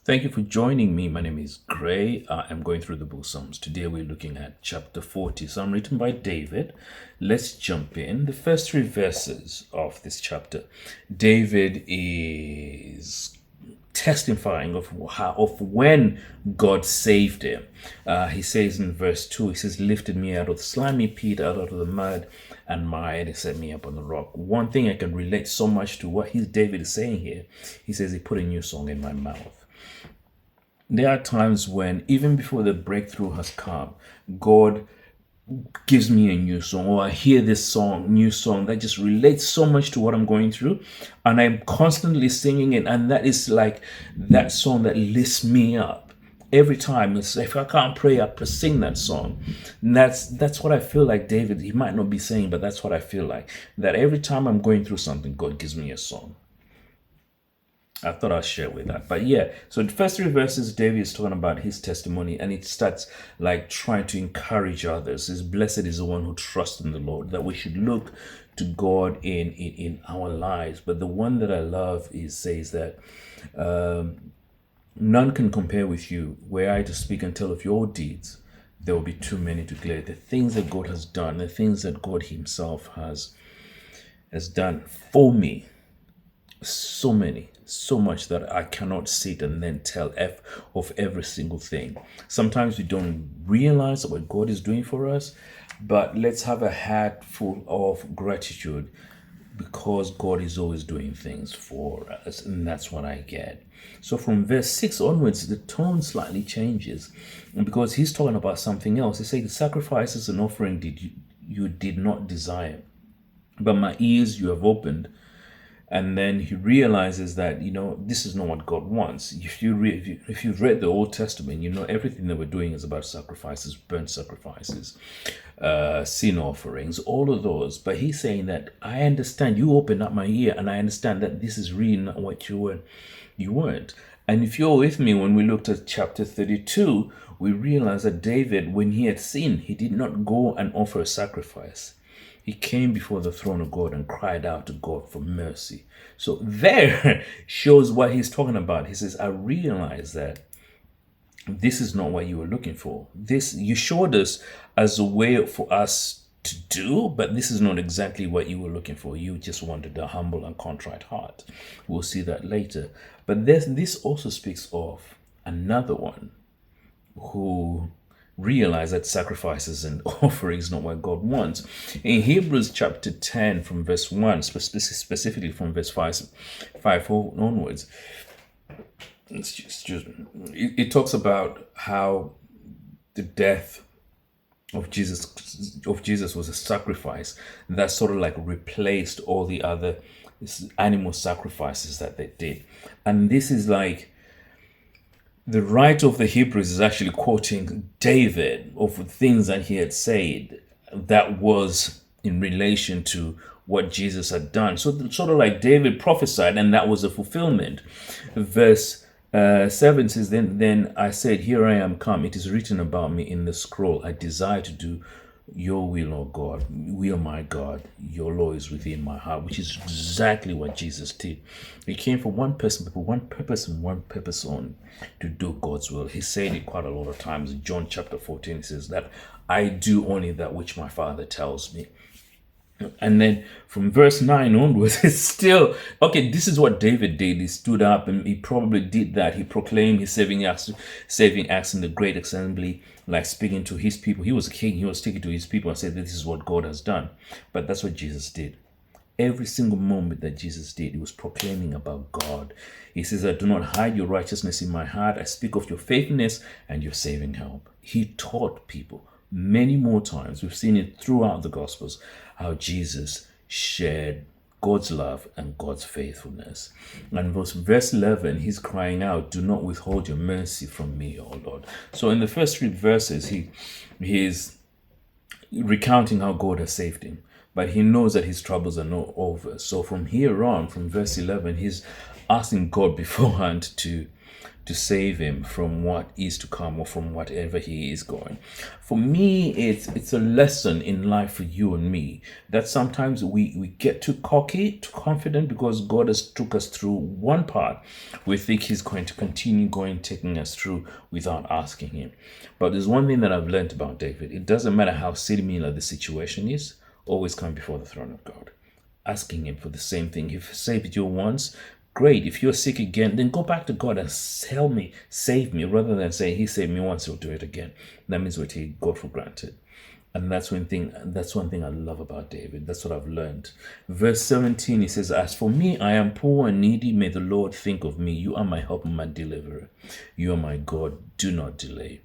Thank you for joining me. My name is Gray. I'm going through the book of Psalms. Today we're looking at chapter 40, Psalm written by David. Let's jump in. The first three verses of this chapter, David is testifying of when God saved him. He says in verse 2, he says, lifted me out of the slimy pit, out of the mud and mire, and set me up on the rock. One thing I can relate so much to what David is saying here, he says he put a new song in my mouth. There are times when, even before the breakthrough has come, God gives me a new song, or I hear this new song that just relates so much to what I'm going through, and I'm constantly singing it, and that is like that song that lifts me up. Every time, it's if I can't pray, I sing that song. And that's what I feel like David, he might not be saying, but that's what I feel like. That every time I'm going through something, God gives me a song. I thought I'll share with that. But yeah, so the first three verses, David is talking about his testimony, and it starts like trying to encourage others. It's blessed is the one who trusts in the Lord, that we should look to God in our lives. But the one that I love says that none can compare with you. Were I to speak and tell of your deeds, there will be too many to declare. The things that God has done, the things that God himself has done for me, so many, so much that I cannot sit and then tell of every single thing. Sometimes we don't realize what God is doing for us, but let's have a heart full of gratitude, because God is always doing things for us, and that's what I get. So from verse 6 onwards, the tone slightly changes, and because he's talking about something else. He says, the sacrifices and offering you did not desire, but my ears you have opened. And then he realizes that, this is not what God wants. If you've read the Old Testament, everything that we're doing is about sacrifices, burnt sacrifices, sin offerings, all of those. But he's saying that I understand, you opened up my ear, and I understand that this is really not what you weren't. And if you're with me, when we looked at chapter 32, we realized that David, when he had sinned, he did not go and offer a sacrifice. He came before the throne of God and cried out to God for mercy. So there shows what he's talking about. He says, I realize that this is not what you were looking for. This, you showed us as a way for us to do, but this is not exactly what you were looking for. You just wanted a humble and contrite heart. We'll see that later. But this also speaks of another one who realize that sacrifices and offerings not what God wants. In Hebrews chapter 10 from verse 1, specifically from verse 5 onwards, it talks about how the death of Jesus was a sacrifice that sort of like replaced all the other animal sacrifices that they did. And this is like, the writer of the Hebrews is actually quoting David of things that he had said that was in relation to what Jesus had done. So sort of like David prophesied, and that was a fulfillment. Verse 7 says, Then I said, here I am come. It is written about me in the scroll. I desire to do your will, O God, will my God, your law is within my heart, which is exactly what Jesus did. He came for one person, but for one purpose and one purpose only, to do God's will. He said it quite a lot of times. In John chapter 14, he says that I do only that which my Father tells me. And then from verse 9 onwards, it's still, okay, this is what David did. He stood up and he probably did that. He proclaimed his saving acts in the great assembly, like speaking to his people. He was a king. He was speaking to his people and said, this is what God has done. But that's what Jesus did. Every single moment that Jesus did, he was proclaiming about God. He says, I do not hide your righteousness in my heart. I speak of your faithfulness and your saving help. He taught people many more times. We've seen it throughout the Gospels, how Jesus shared God's love and God's faithfulness. And verse 11, he's crying out, do not withhold your mercy from me, O Lord. So in the first three verses, he's recounting how God has saved him, but he knows that his troubles are not over. So from here on, from verse 11, he's asking God beforehand to to save him from what is to come or from whatever he is going. For me, it's a lesson in life for you and me that sometimes we get too cocky, too confident because God has took us through one part. We think he's going to continue taking us through without asking him. But there's one thing that I've learned about David. It doesn't matter how similar the situation is, always come before the throne of God, asking him for the same thing. If he saved you once, great. If you're sick again, then go back to God and tell me, save me, rather than say he saved me once, he'll do it again. That means we take God for granted. And that's one thing I love about David. That's what I've learned. Verse 17, he says, as for me, I am poor and needy. May the Lord think of me. You are my help and my deliverer. You are my God. Do not delay.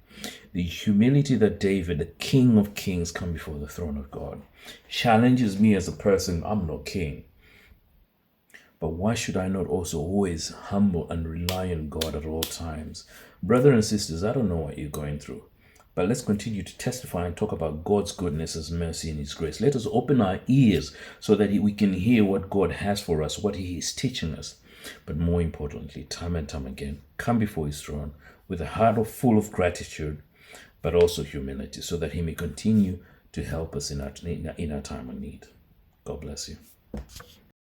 The humility that David, the King of Kings, come before the throne of God challenges me as a person. I'm no king. But why should I not also always humble and rely on God at all times? Brothers and sisters, I don't know what you're going through, but let's continue to testify and talk about God's goodness, His mercy, and His grace. Let us open our ears so that we can hear what God has for us, what He is teaching us. But more importantly, time and time again, come before His throne with a heart full of gratitude, but also humility, so that He may continue to help us in our time of need. God bless you.